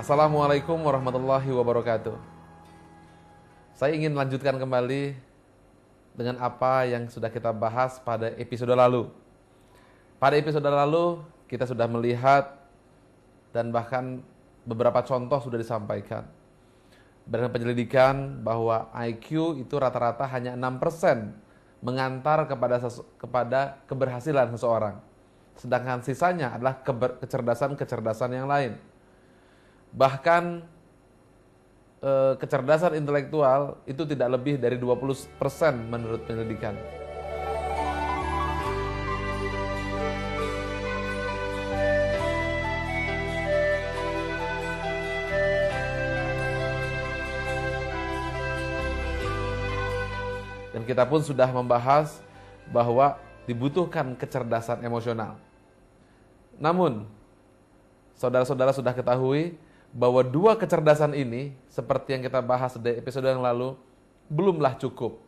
Assalamualaikum warahmatullahi wabarakatuh. Saya ingin lanjutkan kembali dengan apa yang sudah kita bahas pada episode lalu. Pada episode lalu kita sudah melihat dan bahkan beberapa contoh sudah disampaikan. Berdasarkan penyelidikan bahwa IQ itu rata-rata hanya 6% mengantar kepada keberhasilan seseorang. Sedangkan sisanya adalah kecerdasan-kecerdasan yang lain. Bahkan kecerdasan intelektual itu tidak lebih dari 20% menurut penyelidikan. Dan kita pun sudah membahas bahwa dibutuhkan kecerdasan emosional. Namun, saudara-saudara sudah ketahui bahwa dua kecerdasan ini, seperti yang kita bahas di episode yang lalu, belumlah cukup.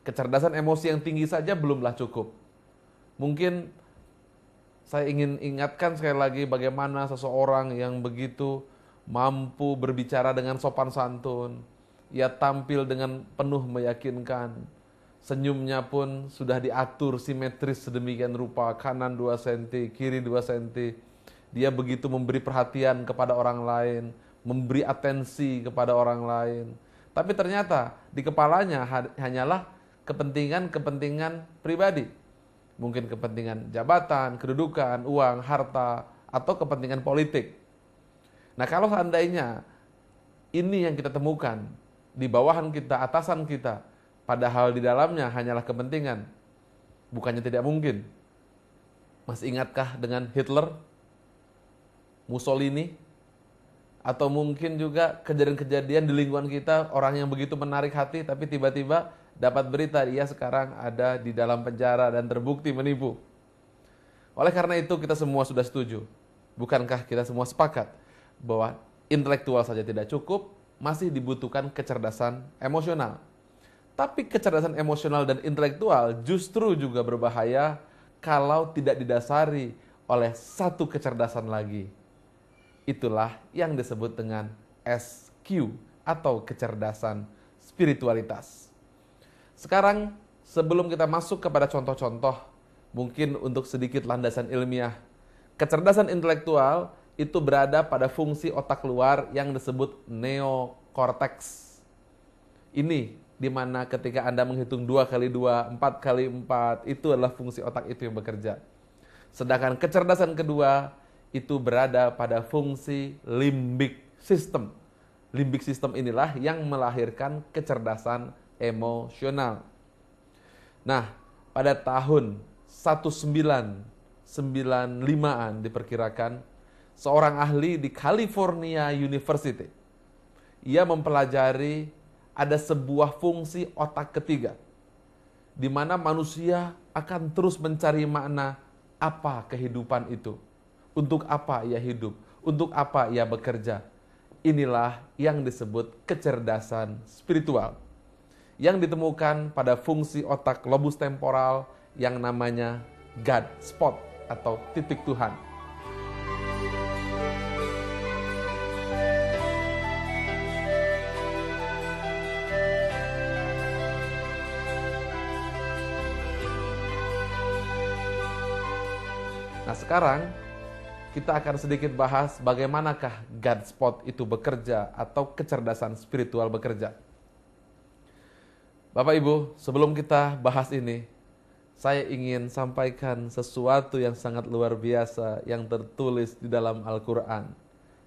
Kecerdasan emosi yang tinggi saja belumlah cukup. Mungkin saya ingin ingatkan sekali lagi bagaimana seseorang yang begitu mampu berbicara dengan sopan santun, ia tampil dengan penuh meyakinkan, senyumnya pun sudah diatur simetris sedemikian rupa, kanan 2 cm, kiri 2 cm. Dia begitu memberi perhatian kepada orang lain, memberi atensi kepada orang lain. Tapi ternyata di kepalanya hanyalah kepentingan-kepentingan pribadi. Mungkin kepentingan jabatan, kedudukan, uang, harta, atau kepentingan politik. Nah, kalau seandainya ini yang kita temukan di bawahan kita, atasan kita, padahal di dalamnya hanyalah kepentingan, bukannya tidak mungkin. Masih ingatkah dengan Hitler, Mussolini, atau mungkin juga kejadian-kejadian di lingkungan kita, orang yang begitu menarik hati tapi tiba-tiba dapat berita ia sekarang ada di dalam penjara dan terbukti menipu. Oleh karena itu kita semua sudah setuju. Bukankah kita semua sepakat bahwa intelektual saja tidak cukup, masih dibutuhkan kecerdasan emosional. Tapi kecerdasan emosional dan intelektual justru juga berbahaya kalau tidak didasari oleh satu kecerdasan lagi. Itulah yang disebut dengan SQ atau kecerdasan spiritualitas. Sekarang sebelum kita masuk kepada contoh-contoh, mungkin untuk sedikit landasan ilmiah. Kecerdasan intelektual itu berada pada fungsi otak luar yang disebut neokorteks. Ini di mana ketika Anda menghitung 2 kali 2, 4 kali 4, itu adalah fungsi otak itu yang bekerja. Sedangkan kecerdasan kedua itu berada pada fungsi limbic system. Limbic system inilah yang melahirkan kecerdasan emosional. Nah, pada tahun 1995-an diperkirakan, seorang ahli di California University, ia mempelajari ada sebuah fungsi otak ketiga, di mana manusia akan terus mencari makna apa kehidupan itu. Untuk apa ia hidup? Untuk apa ia bekerja? Inilah yang disebut kecerdasan spiritual, yang ditemukan pada fungsi otak lobus temporal yang namanya God spot atau titik Tuhan. Nah, sekarang kita akan sedikit bahas bagaimanakah God spot itu bekerja atau kecerdasan spiritual bekerja. Bapak Ibu, sebelum kita bahas ini, saya ingin sampaikan sesuatu yang sangat luar biasa yang tertulis di dalam Al-Quran.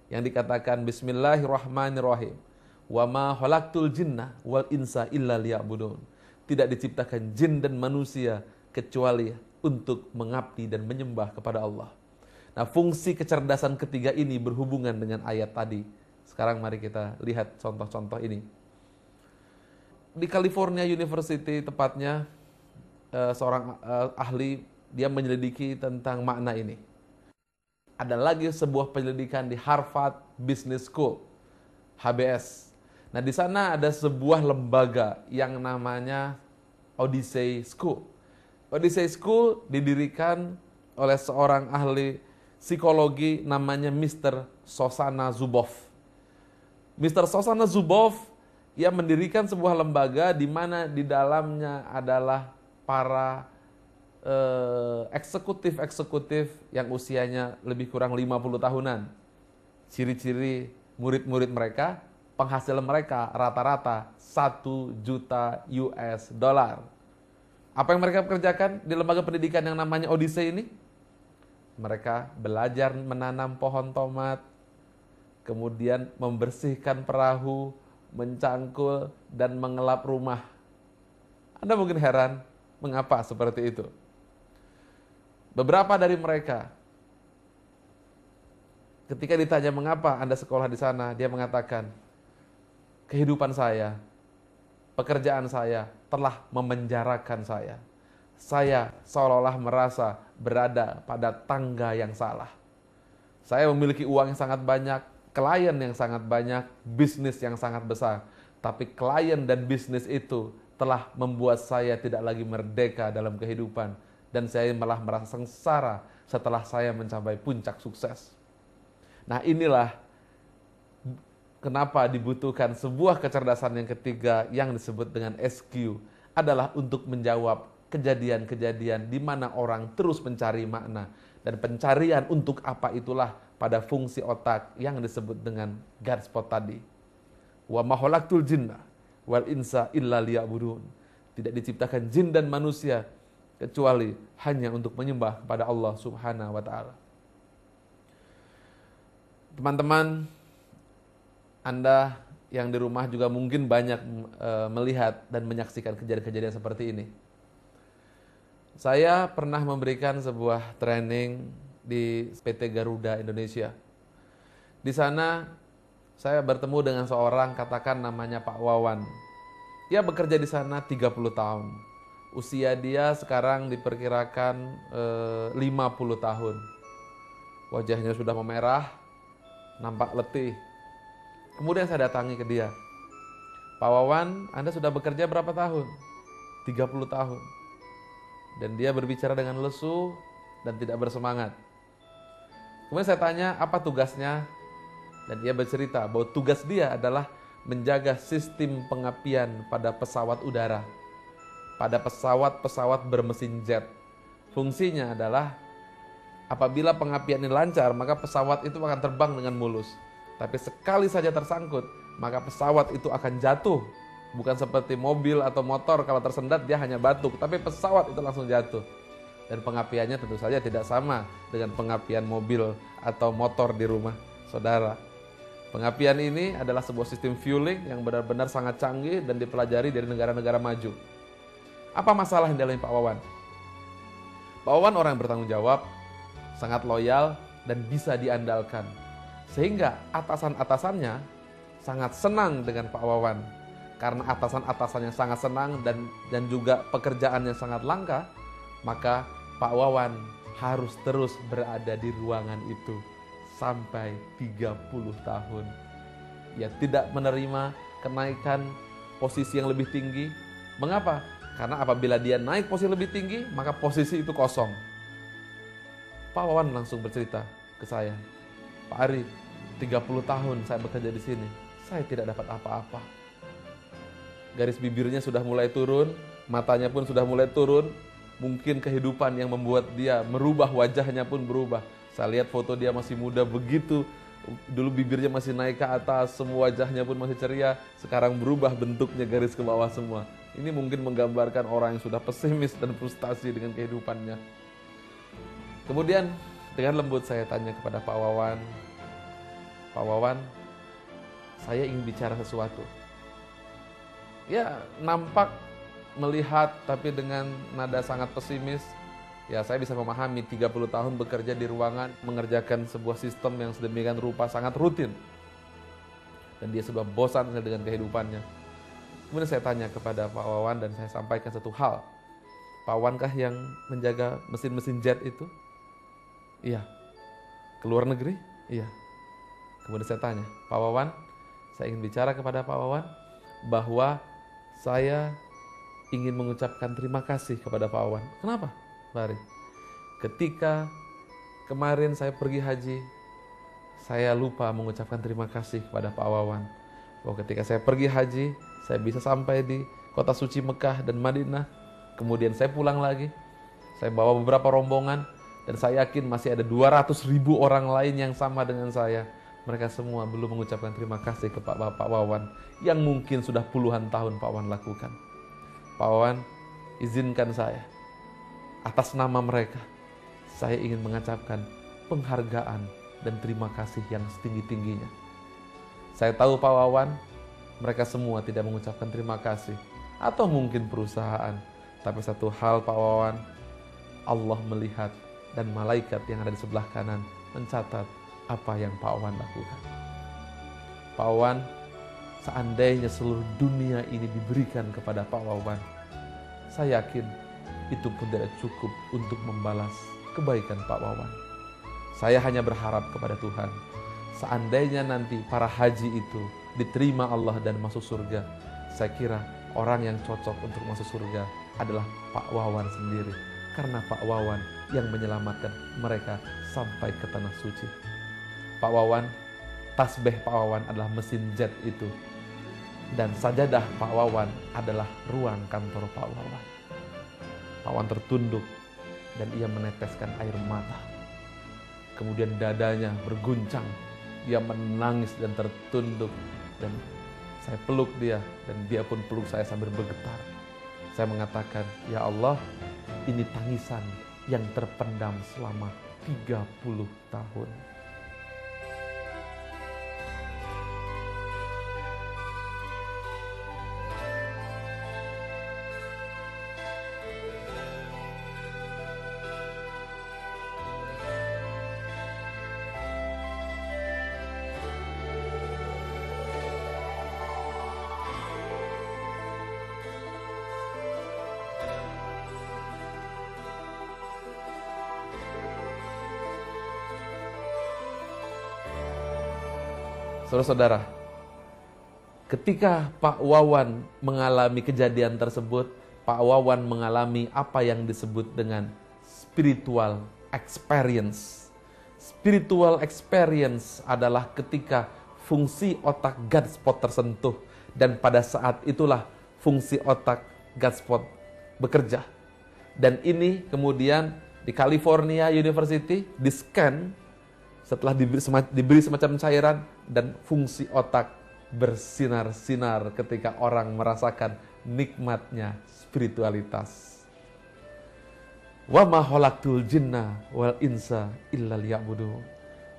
Yang dikatakan Bismillahirrahmanirrahim. Wa ma khalaqtul jinna wal insa illa liya'budun. Tidak diciptakan jin dan manusia kecuali untuk mengabdi dan menyembah kepada Allah. Nah, fungsi kecerdasan ketiga ini berhubungan dengan ayat tadi. Sekarang mari kita lihat contoh-contoh ini. Di California University tepatnya, seorang ahli, dia menyelidiki tentang makna ini. Ada lagi sebuah penyelidikan di Harvard Business School, HBS. Nah, di sana ada sebuah lembaga yang namanya Odyssey School. Odyssey School didirikan oleh seorang ahli psikologi namanya Mr. Shoshana Zuboff. Mr. Sosana Zuboff, ia mendirikan sebuah lembaga di mana di dalamnya adalah para eksekutif-eksekutif yang usianya lebih kurang 50 tahunan. Ciri-ciri murid-murid mereka, penghasilan mereka rata-rata 1 juta US dollar. Apa yang mereka kerjakan di lembaga pendidikan yang namanya Odyssey ini? Mereka belajar menanam pohon tomat, kemudian membersihkan perahu, mencangkul, dan mengelap rumah. Anda mungkin heran, mengapa seperti itu? Beberapa dari mereka, ketika ditanya mengapa Anda sekolah di sana, dia mengatakan, kehidupan saya, pekerjaan saya telah memenjarakan saya. Saya seolah-olah merasa berada pada tangga yang salah. Saya memiliki uang yang sangat banyak, klien yang sangat banyak, bisnis yang sangat besar. Tapi klien dan bisnis itu telah membuat saya tidak lagi merdeka dalam kehidupan. Dan saya malah merasa sengsara setelah saya mencapai puncak sukses. Nah, inilah kenapa dibutuhkan sebuah kecerdasan yang ketiga yang disebut dengan SQ, adalah untuk menjawab kejadian-kejadian di mana orang terus mencari makna. Dan pencarian untuk apa itulah pada fungsi otak yang disebut dengan guard spot tadi. Wa ma khalaqtul jinna wal insa illa liya'budun. Tidak diciptakan jin dan manusia kecuali hanya untuk menyembah kepada Allah Subhanahu wa taala. Teman-teman, Anda yang di rumah juga mungkin banyak melihat dan menyaksikan kejadian-kejadian seperti ini. Saya pernah memberikan sebuah training di PT Garuda Indonesia. Di sana saya bertemu dengan seorang, katakan namanya Pak Wawan. Dia bekerja di sana 30 tahun. Usia dia sekarang diperkirakan 50 tahun. Wajahnya sudah memerah, nampak letih. Kemudian saya datangi ke dia. Pak Wawan, Anda sudah bekerja berapa tahun? 30 tahun. Dan dia berbicara dengan lesu dan tidak bersemangat. Kemudian saya tanya apa tugasnya? Dan dia bercerita bahwa tugas dia adalah menjaga sistem pengapian pada pesawat udara. Pada pesawat-pesawat bermesin jet. Fungsinya adalah apabila pengapian ini lancar, maka pesawat itu akan terbang dengan mulus. Tapi sekali saja tersangkut, maka pesawat itu akan jatuh. Bukan seperti mobil atau motor, kalau tersendat dia hanya batuk, tapi pesawat itu langsung jatuh. Dan pengapiannya tentu saja tidak sama dengan pengapian mobil atau motor di rumah saudara. Pengapian ini adalah sebuah sistem fueling yang benar-benar sangat canggih dan dipelajari dari negara-negara maju. Apa masalah yang dialami Pak Wawan? Pak Wawan orang yang bertanggung jawab, sangat loyal, dan bisa diandalkan. Sehingga atasan-atasannya sangat senang dengan Pak Wawan. Karena atasan-atasannya sangat senang dan juga pekerjaannya sangat langka, maka Pak Wawan harus terus berada di ruangan itu sampai 30 tahun. Ia tidak menerima kenaikan posisi yang lebih tinggi. Mengapa? Karena apabila dia naik posisi lebih tinggi, maka posisi itu kosong. Pak Wawan langsung bercerita ke saya, Pak Ari, 30 tahun saya bekerja di sini, saya tidak dapat apa-apa. Garis bibirnya sudah mulai turun, matanya pun sudah mulai turun. Mungkin kehidupan yang membuat dia merubah, wajahnya pun berubah. Saya lihat foto dia masih muda begitu, dulu bibirnya masih naik ke atas, semua wajahnya pun masih ceria. Sekarang berubah bentuknya, garis ke bawah semua. Ini mungkin menggambarkan orang yang sudah pesimis dan frustasi dengan kehidupannya. Kemudian dengan lembut saya tanya kepada Pak Wawan, Pak Wawan, saya ingin bicara sesuatu. Ya, nampak melihat tapi dengan nada sangat pesimis. Ya, saya bisa memahami 30 tahun bekerja di ruangan, mengerjakan sebuah sistem yang sedemikian rupa sangat rutin. Dan dia sudah bosan dengan kehidupannya. Kemudian saya tanya kepada Pak Wawan dan saya sampaikan satu hal. Pak Wawankah yang menjaga mesin-mesin jet itu? Iya. Ke luar negeri? Iya. Kemudian saya tanya, Pak Wawan, saya ingin bicara kepada Pak Wawan bahwa saya ingin mengucapkan terima kasih kepada Pak Wawan. Kenapa, Pak Ari? Ketika kemarin saya pergi haji, saya lupa mengucapkan terima kasih kepada Pak Wawan. bahwa ketika saya pergi haji, saya bisa sampai di kota suci Mekah dan Madinah. Kemudian saya pulang lagi, saya bawa beberapa rombongan, dan saya yakin masih ada 200.000 orang lain yang sama dengan saya. Mereka semua belum mengucapkan terima kasih ke Pak Wawan, yang mungkin sudah puluhan tahun Pak Wawan lakukan. Pak Wawan, izinkan saya, atas nama mereka, saya ingin mengucapkan penghargaan dan terima kasih yang setinggi-tingginya. Saya tahu Pak Wawan, mereka semua tidak mengucapkan terima kasih, atau mungkin perusahaan. Tapi satu hal Pak Wawan, Allah melihat dan malaikat yang ada di sebelah kanan mencatat apa yang Pak Wawan lakukan. Pak Wawan, seandainya seluruh dunia ini diberikan kepada Pak Wawan, saya yakin itu pun tidak cukup untuk membalas kebaikan Pak Wawan. Saya hanya berharap kepada Tuhan, seandainya nanti para haji itu diterima Allah dan masuk surga, saya kira orang yang cocok untuk masuk surga adalah Pak Wawan sendiri. Karena Pak Wawan yang menyelamatkan mereka sampai ke tanah suci. Pak Wawan, tasbih Pak Wawan adalah mesin jet itu. Dan sajadah Pak Wawan adalah ruang kantor Pak Wawan. Pak Wawan tertunduk dan ia meneteskan air mata. Kemudian dadanya berguncang. Dia menangis dan tertunduk. Dan saya peluk dia dan dia pun peluk saya sambil bergetar. Saya mengatakan, ya Allah, ini tangisan yang terpendam selama 30 tahun. Saudara-saudara, ketika Pak Wawan mengalami kejadian tersebut, Pak Wawan mengalami apa yang disebut dengan spiritual experience. Spiritual experience adalah ketika fungsi otak Godspot tersentuh, dan pada saat itulah fungsi otak Godspot bekerja. Dan ini kemudian di California University di-scan setelah diberi semacam cairan, dan fungsi otak bersinar-sinar ketika orang merasakan nikmatnya spiritualitas. Wa ma khalaqtul jinna wal insa illa liya'budun.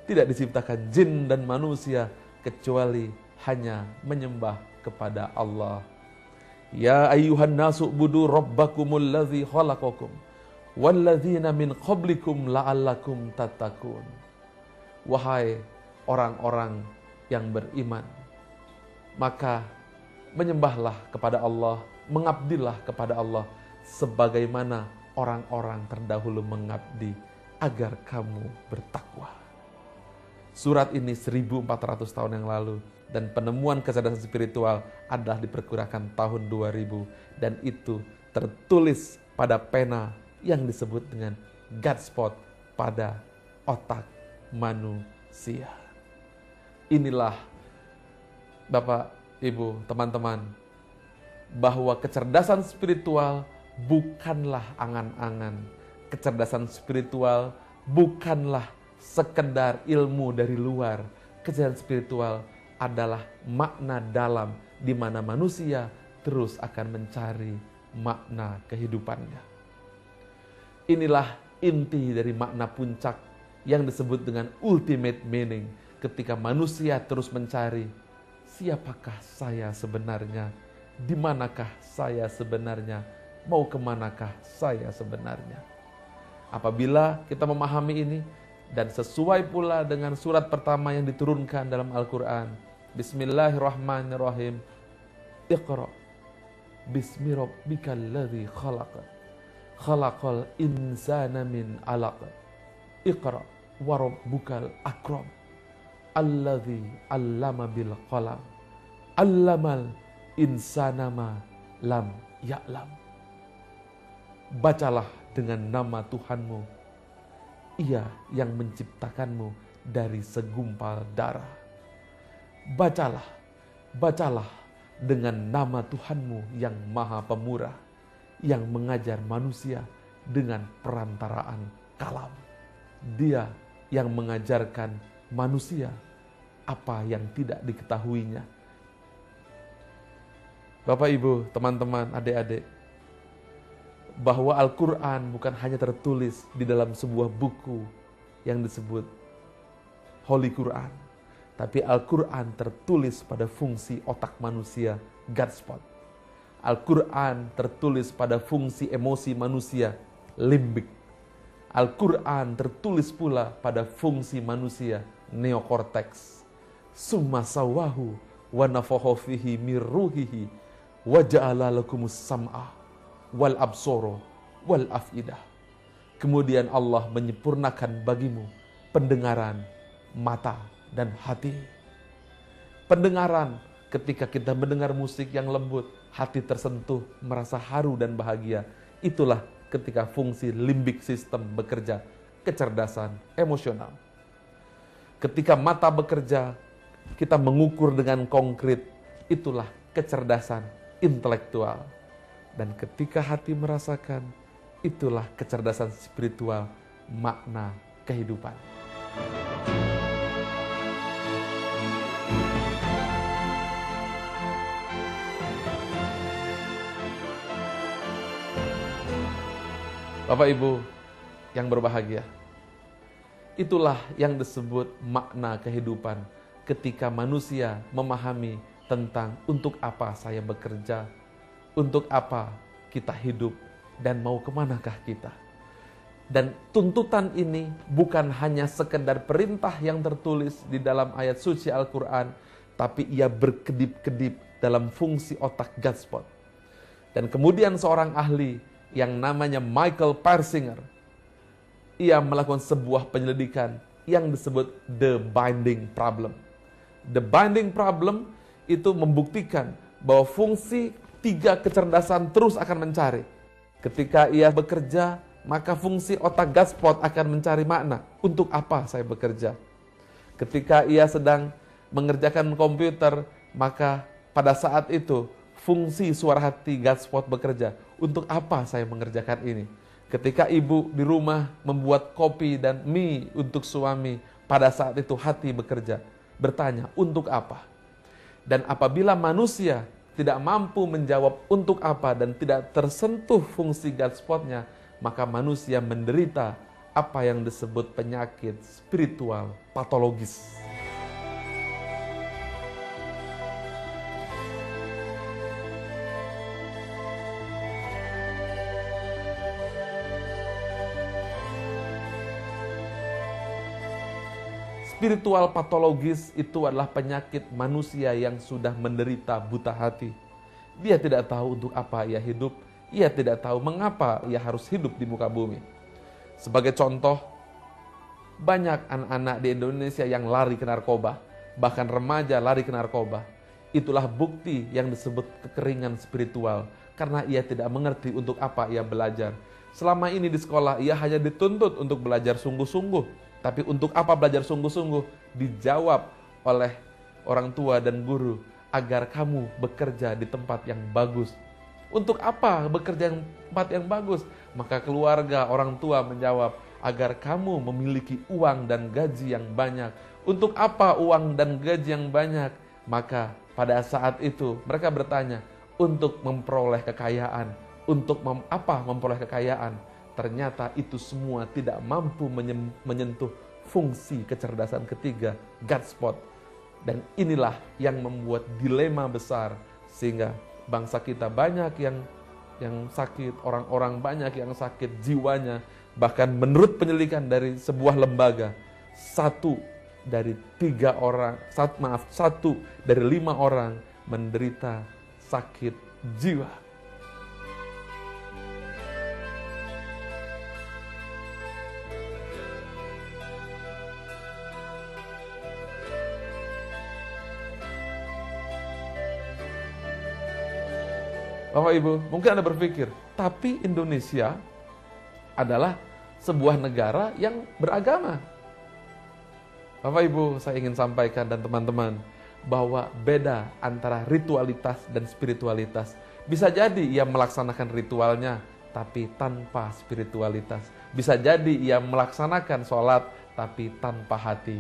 Tidak diciptakan jin dan manusia kecuali hanya menyembah kepada Allah. Ya ayyuhan nasu budu rabbakumul ladzi khalaqakum wal ladzina min qablikum la'allakum tattaqun. Wahai orang-orang yang beriman, maka menyembahlah kepada Allah, mengabdilah kepada Allah sebagaimana orang-orang terdahulu mengabdi, agar kamu bertakwa. Surat ini 1400 tahun yang lalu, dan penemuan kecerdasan spiritual adalah diperkirakan tahun 2000, dan itu tertulis pada pena yang disebut dengan Godspot pada otak manusia. Inilah Bapak, Ibu, teman-teman, bahwa kecerdasan spiritual bukanlah angan-angan. Kecerdasan spiritual bukanlah sekedar ilmu dari luar. Kecerdasan spiritual adalah makna dalam di mana manusia terus akan mencari makna kehidupannya. Inilah inti dari makna puncak yang disebut dengan ultimate meaning, ketika manusia terus mencari, siapakah saya sebenarnya, di manakah saya sebenarnya, mau kemanakah saya sebenarnya. Apabila kita memahami ini, dan sesuai pula dengan surat pertama yang diturunkan dalam Al-Quran, Bismillahirrahmanirrahim, Iqra bismi rabbikal ladzi khalaq, khalaqal insana min alaq, Iqra wa rabbukal akram, alladzi allama bil qalam, allamal insana ma lam ya'lam. Bacalah dengan nama Tuhanmu, Ia yang menciptakanmu dari segumpal darah. Bacalah Bacalah dengan nama Tuhanmu yang Maha Pemurah, yang mengajar manusia dengan perantaraan kalam. Dia yang mengajarkan manusia apa yang tidak diketahuinya. Bapak, Ibu, teman-teman, adik-adik, bahwa Al-Quran bukan hanya tertulis di dalam sebuah buku yang disebut Holy Quran, tapi Al-Quran tertulis pada fungsi otak manusia, God spot. Al-Quran tertulis pada fungsi emosi manusia, limbik. Al-Quran tertulis pula pada fungsi manusia, neokorteks. Summa sawahu wa nafakha fihi min ruhihi wa ja'ala lakumus sam'a wal absara wal afidah. Kemudian Allah menyempurnakan bagimu pendengaran, mata, dan hati. Pendengaran, ketika kita mendengar musik yang lembut, hati tersentuh, merasa haru dan bahagia. Itulah ketika fungsi limbik system bekerja, kecerdasan emosional. Ketika mata bekerja, kita mengukur dengan konkret, itulah kecerdasan intelektual. Dan ketika hati merasakan, itulah kecerdasan spiritual, makna kehidupan. Bapak Ibu yang berbahagia, itulah yang disebut makna kehidupan ketika manusia memahami tentang untuk apa saya bekerja, untuk apa kita hidup, dan mau kemanakah kita. Dan tuntutan ini bukan hanya sekedar perintah yang tertulis di dalam ayat suci Al-Quran, tapi ia berkedip-kedip dalam fungsi otak God spot. Dan kemudian seorang ahli yang namanya Michael Persinger, ia melakukan sebuah penyelidikan yang disebut The Binding Problem. The Binding Problem itu membuktikan bahwa fungsi 3 kecerdasan terus akan mencari. Ketika ia bekerja, maka fungsi otak God spot akan mencari makna. Untuk apa saya bekerja? Ketika ia sedang mengerjakan komputer, maka pada saat itu fungsi suara hati God spot bekerja. Untuk apa saya mengerjakan ini? Ketika ibu di rumah membuat kopi dan mie untuk suami, pada saat itu hati bekerja, bertanya, untuk apa? Dan apabila manusia tidak mampu menjawab untuk apa dan tidak tersentuh fungsi God spotnya, maka manusia menderita apa yang disebut penyakit spiritual patologis. Spiritual patologis itu adalah penyakit manusia yang sudah menderita buta hati. Dia tidak tahu untuk apa ia hidup, ia tidak tahu mengapa ia harus hidup di muka bumi. Sebagai contoh, banyak anak-anak di Indonesia yang lari ke narkoba, bahkan remaja lari ke narkoba. Itulah bukti yang disebut kekeringan spiritual, karena ia tidak mengerti untuk apa ia belajar. Selama ini di sekolah, ia hanya dituntut untuk belajar sungguh-sungguh. Tapi untuk apa belajar sungguh-sungguh? Dijawab oleh orang tua dan guru, agar kamu bekerja di tempat yang bagus. Untuk apa bekerja di tempat yang bagus? Maka keluarga, orang tua menjawab, agar kamu memiliki uang dan gaji yang banyak. Untuk apa uang dan gaji yang banyak? Maka pada saat itu mereka bertanya, untuk memperoleh kekayaan. Untuk apa memperoleh kekayaan? Ternyata itu semua tidak mampu menyentuh fungsi kecerdasan ketiga, God spot. Dan inilah yang membuat dilema besar, sehingga bangsa kita banyak yang sakit, orang-orang banyak yang sakit jiwanya. Bahkan menurut penyelidikan dari sebuah lembaga, 1 dari 5 orang menderita sakit jiwa. Bapak Ibu, mungkin Anda berpikir, tapi Indonesia adalah sebuah negara yang beragama. Bapak Ibu, saya ingin sampaikan dan teman-teman, bahwa beda antara ritualitas dan spiritualitas. Bisa jadi ia melaksanakan ritualnya, tapi tanpa spiritualitas. Bisa jadi ia melaksanakan sholat, tapi tanpa hati.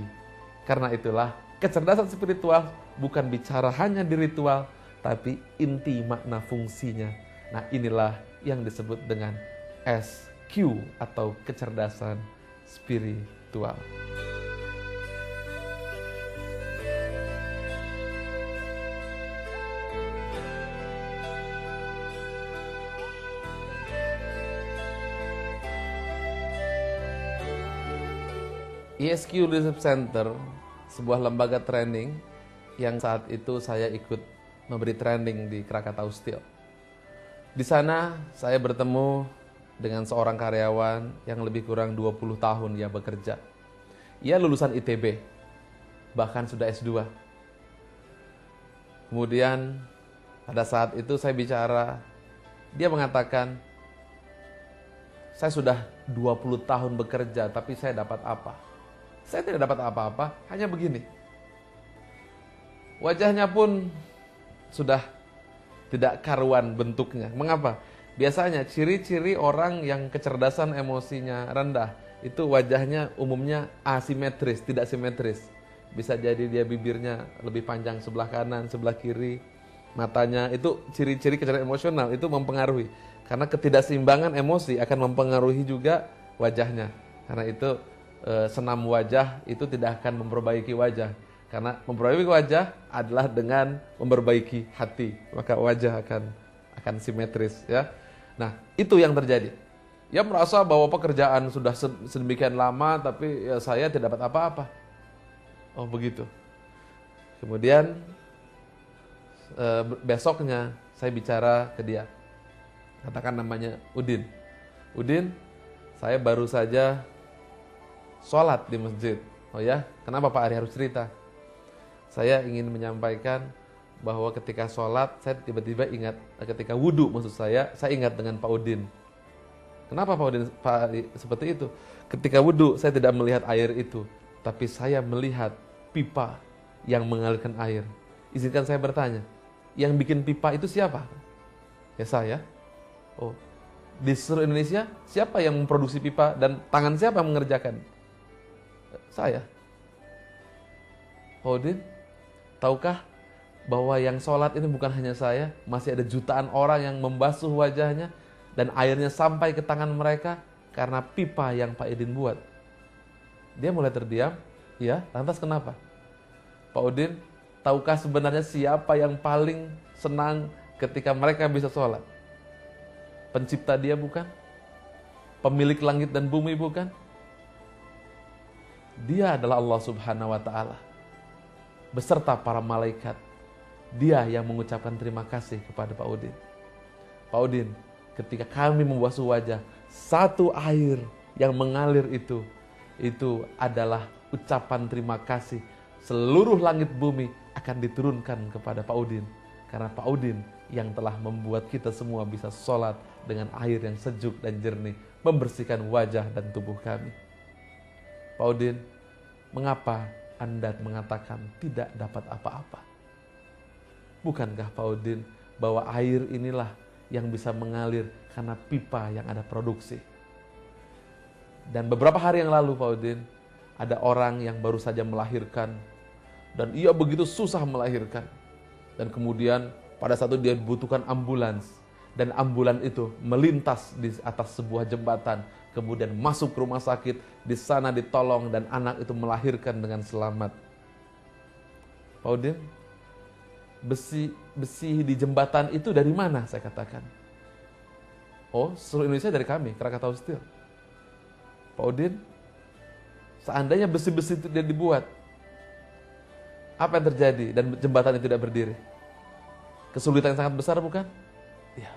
Karena itulah, kecerdasan spiritual bukan bicara hanya di ritual, tapi inti makna fungsinya. Nah, inilah yang disebut dengan SQ atau kecerdasan spiritual. ESQ Leadership Center, sebuah lembaga training yang saat itu saya ikut memberi training di Krakatau Steel. Di sana saya bertemu dengan seorang karyawan yang lebih kurang 20 tahun ia bekerja. Ia lulusan ITB, bahkan sudah S2. Kemudian pada saat itu saya bicara, dia mengatakan, saya sudah 20 tahun bekerja tapi saya dapat apa? Saya tidak dapat apa-apa, hanya begini. Wajahnya pun sudah tidak karuan bentuknya. Mengapa? Biasanya ciri-ciri orang yang kecerdasan emosinya rendah, itu wajahnya umumnya asimetris, tidak simetris. Bisa jadi dia bibirnya lebih panjang sebelah kanan, sebelah kiri. Matanya, itu ciri-ciri kecerdasan emosional, itu mempengaruhi. Karena ketidakseimbangan emosi akan mempengaruhi juga wajahnya. Karena itu senam wajah itu tidak akan memperbaiki wajah, karena memperbaiki wajah adalah dengan memperbaiki hati, maka wajah akan simetris, ya. Nah, itu yang terjadi. Ia merasa bahwa pekerjaan sudah sedemikian lama tapi ya saya tidak dapat apa-apa. Oh, begitu. Kemudian besoknya saya bicara ke dia, katakan namanya Udin. Udin, saya baru saja sholat di masjid. Oh ya, kenapa Pak Ari harus cerita? Saya ingin menyampaikan bahwa ketika sholat, saya tiba-tiba ingat, ketika wudhu maksud saya ingat dengan Pak Udin. Kenapa Pak Udin, Pak Ari seperti itu? Ketika wudhu, saya tidak melihat air itu, tapi saya melihat pipa yang mengalirkan air. Izinkan saya bertanya, yang bikin pipa itu siapa? Ya saya. Oh, di seluruh Indonesia, siapa yang memproduksi pipa dan tangan siapa yang mengerjakan? Saya. Udin, tahukah bahwa yang sholat ini bukan hanya saya, masih ada jutaan orang yang membasuh wajahnya dan airnya sampai ke tangan mereka karena pipa yang Pak Udin buat. Dia mulai terdiam. Ya, lantas kenapa? Pak Udin, tahukah sebenarnya siapa yang paling senang ketika mereka bisa sholat? Pencipta dia bukan? Pemilik langit dan bumi bukan? Dia adalah Allah Subhanahu wa Ta'ala beserta para malaikat. Dia yang mengucapkan terima kasih kepada Pak Udin. Pak Udin, ketika kami membasuh wajah, satu air yang mengalir itu adalah ucapan terima kasih. Seluruh langit bumi akan diturunkan kepada Pak Udin, karena Pak Udin yang telah membuat kita semua bisa sholat dengan air yang sejuk dan jernih, membersihkan wajah dan tubuh kami. Pak Udin, mengapa Anda mengatakan tidak dapat apa-apa? Bukankah Pak Udin bahwa air inilah yang bisa mengalir karena pipa yang ada produksi? Dan beberapa hari yang lalu Pak Udin, ada orang yang baru saja melahirkan dan ia begitu susah melahirkan. Dan kemudian pada saat itu dia dibutuhkan ambulans, dan ambulans itu melintas di atas sebuah jembatan, kemudian masuk ke rumah sakit, di sana ditolong dan anak itu melahirkan dengan selamat. Pak Udin, besi di jembatan itu dari mana? Saya katakan. Oh, seluruh Indonesia dari kami, Krakatau Steel. Pak Udin, seandainya besi-besi itu dia dibuat, apa yang terjadi dan jembatan itu tidak berdiri? Kesulitan yang sangat besar bukan? Ya.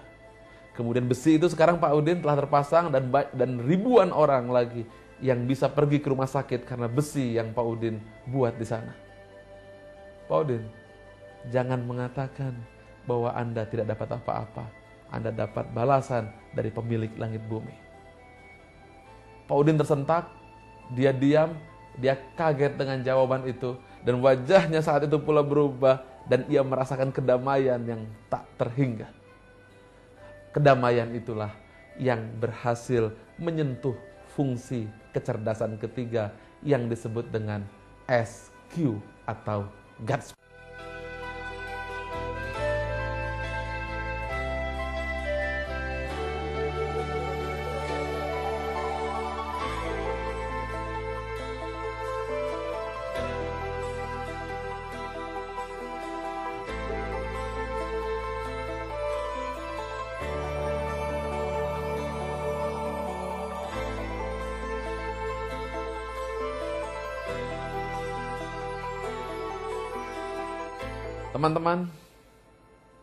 Kemudian besi itu sekarang Pak Udin telah terpasang dan ribuan orang lagi yang bisa pergi ke rumah sakit karena besi yang Pak Udin buat di sana. Pak Udin, jangan mengatakan bahwa Anda tidak dapat apa-apa. Anda dapat balasan dari pemilik langit bumi. Pak Udin tersentak, dia diam, Dia kaget dengan jawaban itu dan wajahnya saat itu pula berubah dan ia merasakan kedamaian yang tak terhingga. Kedamaian itulah yang berhasil menyentuh fungsi kecerdasan ketiga yang disebut dengan SQ atau God's. Teman-teman,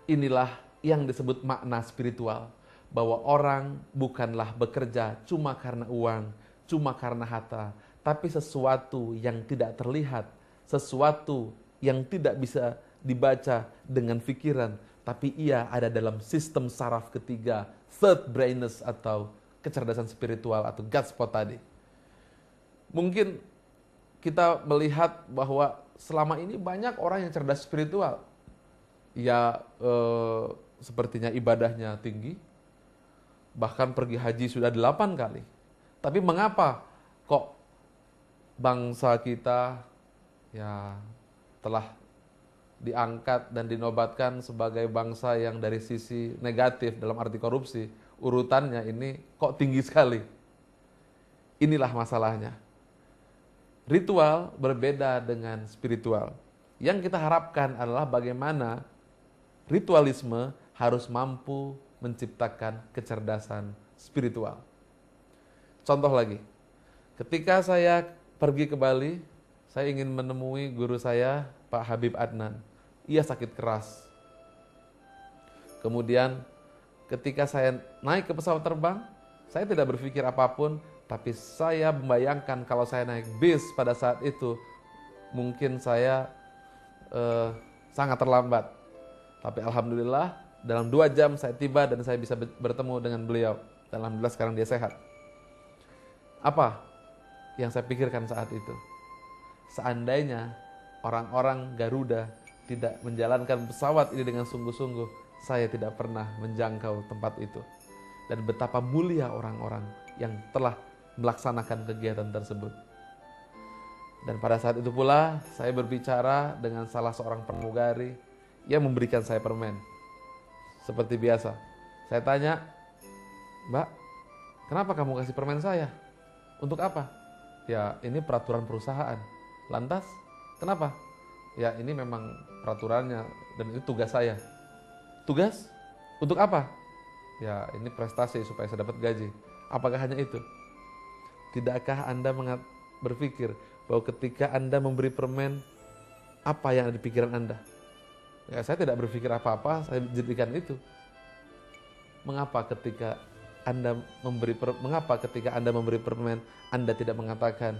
inilah yang disebut makna spiritual, bahwa orang bukanlah bekerja cuma karena uang, cuma karena harta, tapi sesuatu yang tidak terlihat, sesuatu yang tidak bisa dibaca dengan pikiran, tapi ia ada dalam sistem saraf ketiga, third brainess atau kecerdasan spiritual atau God's spot tadi. Mungkin kita melihat bahwa selama ini banyak orang yang cerdas spiritual. Ya sepertinya ibadahnya tinggi. Bahkan pergi haji sudah 8 kali. Tapi mengapa kok bangsa kita ya telah diangkat dan dinobatkan sebagai bangsa yang dari sisi negatif dalam arti korupsi, urutannya ini kok tinggi sekali. Inilah masalahnya. Ritual berbeda dengan spiritual. Yang kita harapkan adalah bagaimana ritualisme harus mampu menciptakan kecerdasan spiritual. Contoh lagi, ketika saya pergi ke Bali, saya ingin menemui guru saya, Pak Habib Adnan. Ia sakit keras. Kemudian ketika saya naik ke pesawat terbang, saya tidak berpikir apapun, tapi saya membayangkan kalau saya naik bis pada saat itu, mungkin saya sangat terlambat. Tapi alhamdulillah, dalam 2 jam saya tiba dan saya bisa bertemu dengan beliau. Dan alhamdulillah sekarang dia sehat. Apa yang saya pikirkan saat itu? Seandainya orang-orang Garuda tidak menjalankan pesawat ini dengan sungguh-sungguh, saya tidak pernah menjangkau tempat itu. Dan betapa mulia orang-orang yang telah melaksanakan kegiatan tersebut. Dan pada saat itu pula saya berbicara dengan salah seorang pramugari yang memberikan saya permen. Seperti biasa, saya tanya, "Mbak, kenapa kamu kasih permen saya? Untuk apa?" "Ya, ini peraturan perusahaan." "Lantas, kenapa?" "Ya, ini memang peraturannya dan itu tugas saya." "Tugas? Untuk apa?" "Ya, ini prestasi supaya saya dapat gaji." "Apakah hanya itu?" Tidakkah Anda berpikir bahwa ketika Anda memberi permen, apa yang ada di pikiran Anda? Ya, saya tidak berpikir apa-apa, saya jadikan itu. Mengapa ketika Anda memberi permen, Anda tidak mengatakan,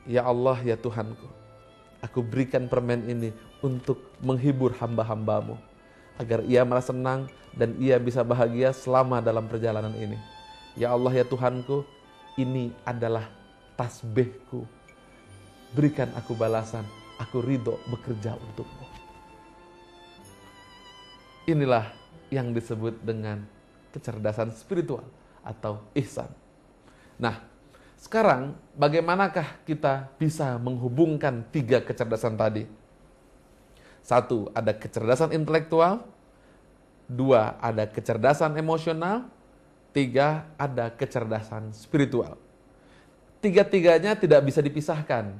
"Ya Allah, ya Tuhanku, aku berikan permen ini untuk menghibur hamba-hambamu, agar ia merasa senang dan ia bisa bahagia selama dalam perjalanan ini. Ya Allah, ya Tuhanku, ini adalah tasbihku. Berikan aku balasan, aku ridho bekerja untukmu." Inilah yang disebut dengan kecerdasan spiritual atau ihsan. Nah, sekarang bagaimanakah kita bisa menghubungkan 3 kecerdasan tadi? 1, ada kecerdasan intelektual. 2, ada kecerdasan emosional. 3, ada kecerdasan spiritual. 3-tiganya tidak bisa dipisahkan.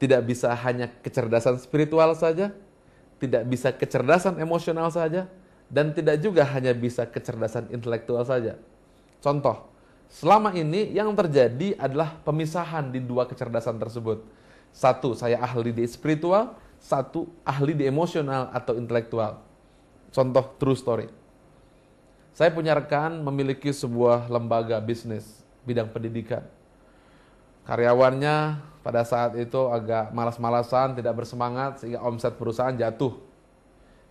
Tidak bisa hanya kecerdasan spiritual saja, tidak bisa kecerdasan emosional saja, dan tidak juga hanya bisa kecerdasan intelektual saja. Contoh, selama ini yang terjadi adalah pemisahan di 2 kecerdasan tersebut. 1, saya ahli di spiritual, 1 ahli di emosional atau intelektual. Contoh true story. Saya punya rekan memiliki sebuah lembaga bisnis bidang pendidikan. Karyawannya pada saat itu agak malas-malasan, tidak bersemangat sehingga omset perusahaan jatuh.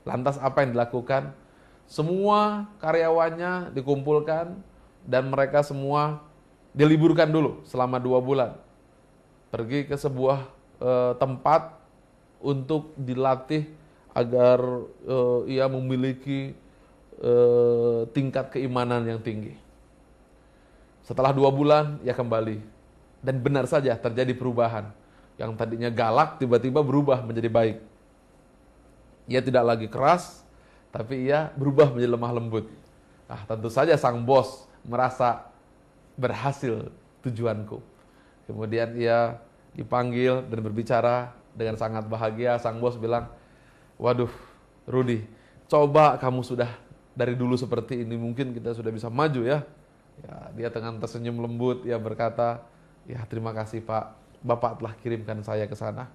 Lantas apa yang dilakukan? Semua karyawannya dikumpulkan dan mereka semua diliburkan dulu selama 2 bulan. pergi ke sebuah tempat untuk dilatih agar ia memiliki tingkat keimanan yang tinggi. Setelah 2 bulan, ia kembali. Dan benar saja terjadi perubahan. Yang tadinya galak, tiba-tiba berubah menjadi baik. Ia tidak lagi keras, tapi ia berubah menjadi lemah lembut. Nah, tentu saja sang bos merasa berhasil tujuanku. Kemudian ia dipanggil dan berbicara dengan sangat bahagia. Sang bos bilang, waduh Rudi, coba kamu sudah dari dulu seperti ini, mungkin kita sudah bisa maju ya. Ya, dia dengan tersenyum lembut, ia berkata, ya terima kasih Pak, Bapak telah kirimkan saya ke sana.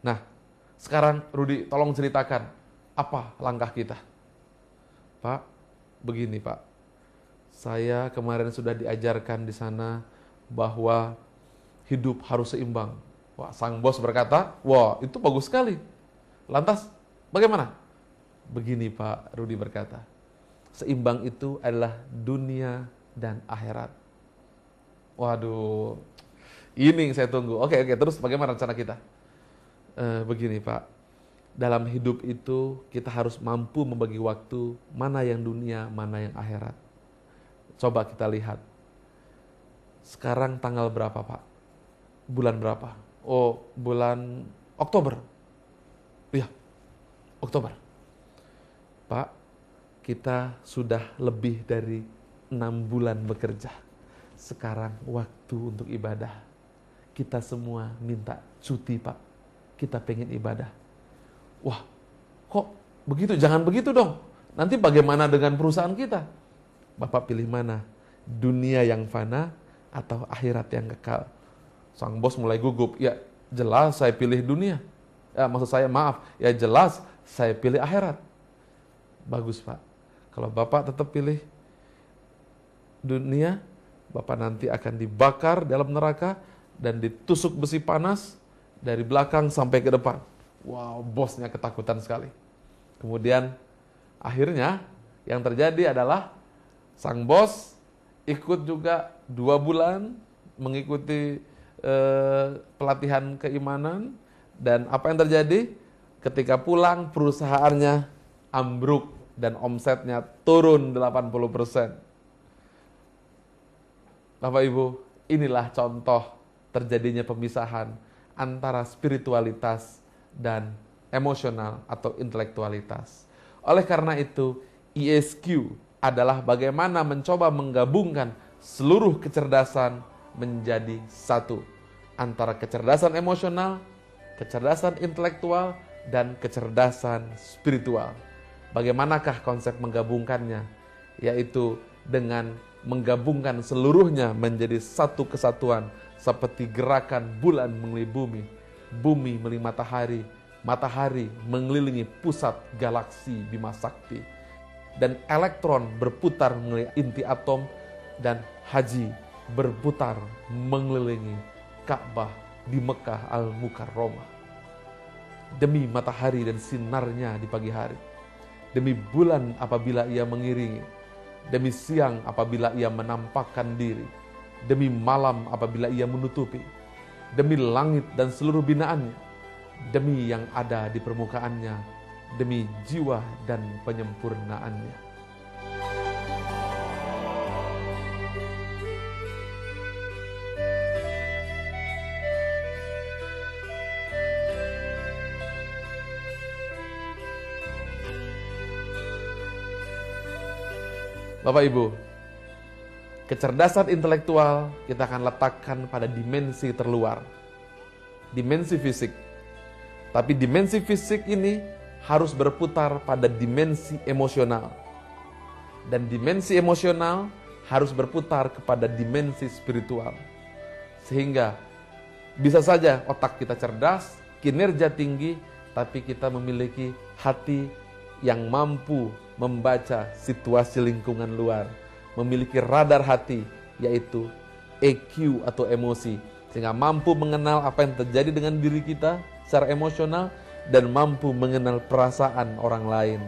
Nah, sekarang Rudi tolong ceritakan, apa langkah kita? Pak, begini Pak, saya kemarin sudah diajarkan di sana bahwa hidup harus seimbang. Wah, sang bos berkata, wah itu bagus sekali. Lantas bagaimana? Begini Pak, Rudi berkata, seimbang itu adalah dunia dan akhirat. Waduh, ini yang saya tunggu. Oke, terus bagaimana rencana kita? Begini Pak, dalam hidup itu kita harus mampu membagi waktu, mana yang dunia, mana yang akhirat. Coba kita lihat. Sekarang tanggal berapa Pak? Bulan berapa? Oh, bulan Oktober. Iya, Oktober. Pak, kita sudah lebih dari 6 bulan bekerja. Sekarang waktu untuk ibadah. Kita semua minta cuti Pak. Kita pengen ibadah. Wah, kok begitu? Jangan begitu dong. Nanti bagaimana dengan perusahaan kita? Bapak pilih mana? Dunia yang fana atau akhirat yang kekal? Sang bos mulai gugup. Ya jelas saya pilih dunia. Ya, maksud saya maaf. Ya jelas saya pilih akhirat. Bagus Pak. Kalau Bapak tetap pilih dunia, Bapak nanti akan dibakar dalam neraka dan ditusuk besi panas dari belakang sampai ke depan. Wow, bosnya ketakutan sekali. Kemudian akhirnya yang terjadi adalah sang bos ikut juga 2 bulan mengikuti pelatihan keimanan. Dan apa yang terjadi? Ketika pulang perusahaannya ambruk dan omsetnya turun 80%. Bapak Ibu, inilah contoh terjadinya pemisahan antara spiritualitas dan emosional atau intelektualitas. Oleh karena itu, ESQ adalah bagaimana mencoba menggabungkan seluruh kecerdasan menjadi satu. Antara kecerdasan emosional, kecerdasan intelektual, dan kecerdasan spiritual. Bagaimanakah konsep menggabungkannya? Yaitu dengan menggabungkan seluruhnya menjadi satu kesatuan, seperti gerakan bulan mengelilingi bumi, bumi mengelilingi matahari, matahari mengelilingi pusat galaksi Bima Sakti, dan elektron berputar mengelilingi inti atom, dan haji berputar mengelilingi Ka'bah di Mekah Al-Mukarramah. Demi matahari dan sinarnya di pagi hari, demi bulan apabila ia mengiringi, demi siang apabila ia menampakkan diri, demi malam apabila ia menutupi, demi langit dan seluruh binaannya, demi yang ada di permukaannya, demi jiwa dan penyempurnaannya. Bapak Ibu, kecerdasan intelektual kita akan letakkan pada dimensi terluar, dimensi fisik. Tapi dimensi fisik ini harus berputar pada dimensi emosional. Dan dimensi emosional harus berputar kepada dimensi spiritual. Sehingga bisa saja otak kita cerdas, kinerja tinggi, tapi kita memiliki hati yang mampu membaca situasi lingkungan luar, memiliki radar hati, yaitu EQ atau emosi, sehingga mampu mengenal apa yang terjadi dengan diri kita secara emosional dan mampu mengenal perasaan orang lain.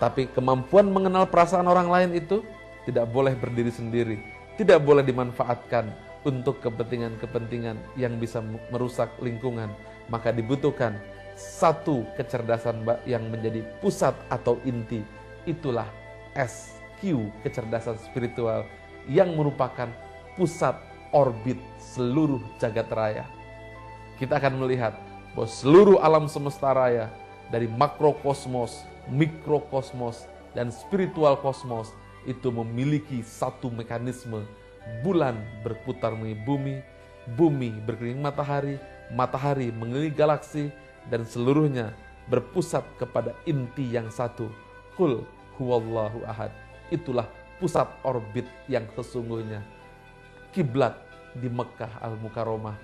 Tapi kemampuan mengenal perasaan orang lain itu tidak boleh berdiri sendiri, tidak boleh dimanfaatkan, untuk kepentingan-kepentingan yang bisa merusak lingkungan, maka dibutuhkan satu kecerdasan yang menjadi pusat atau inti. Itulah SQ, kecerdasan spiritual, yang merupakan pusat orbit seluruh jagat raya. Kita akan melihat bahwa seluruh alam semesta raya, dari makrokosmos, mikrokosmos, dan spiritual kosmos, itu memiliki satu mekanisme. Bulan berputar mengelilingi bumi, bumi berkeliling matahari, matahari mengelilingi galaksi, dan seluruhnya berpusat kepada inti yang satu. Qul huwallahu ahad. Itulah pusat orbit yang sesungguhnya. Kiblat di Mekah Al-Mukarramah.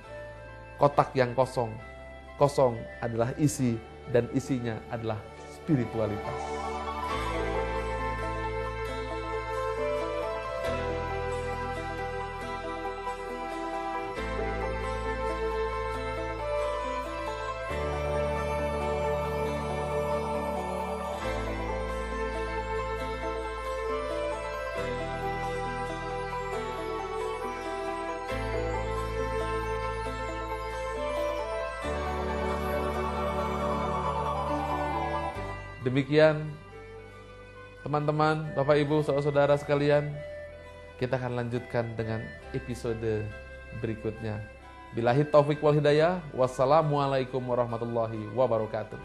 Kotak yang kosong. Kosong adalah isi, dan isinya adalah spiritualitas. Demikian teman-teman, Bapak Ibu, saudara-saudara sekalian, kita akan lanjutkan dengan episode berikutnya. Billahi taufik wal hidayah. Wassalamualaikum warahmatullahi wabarakatuh.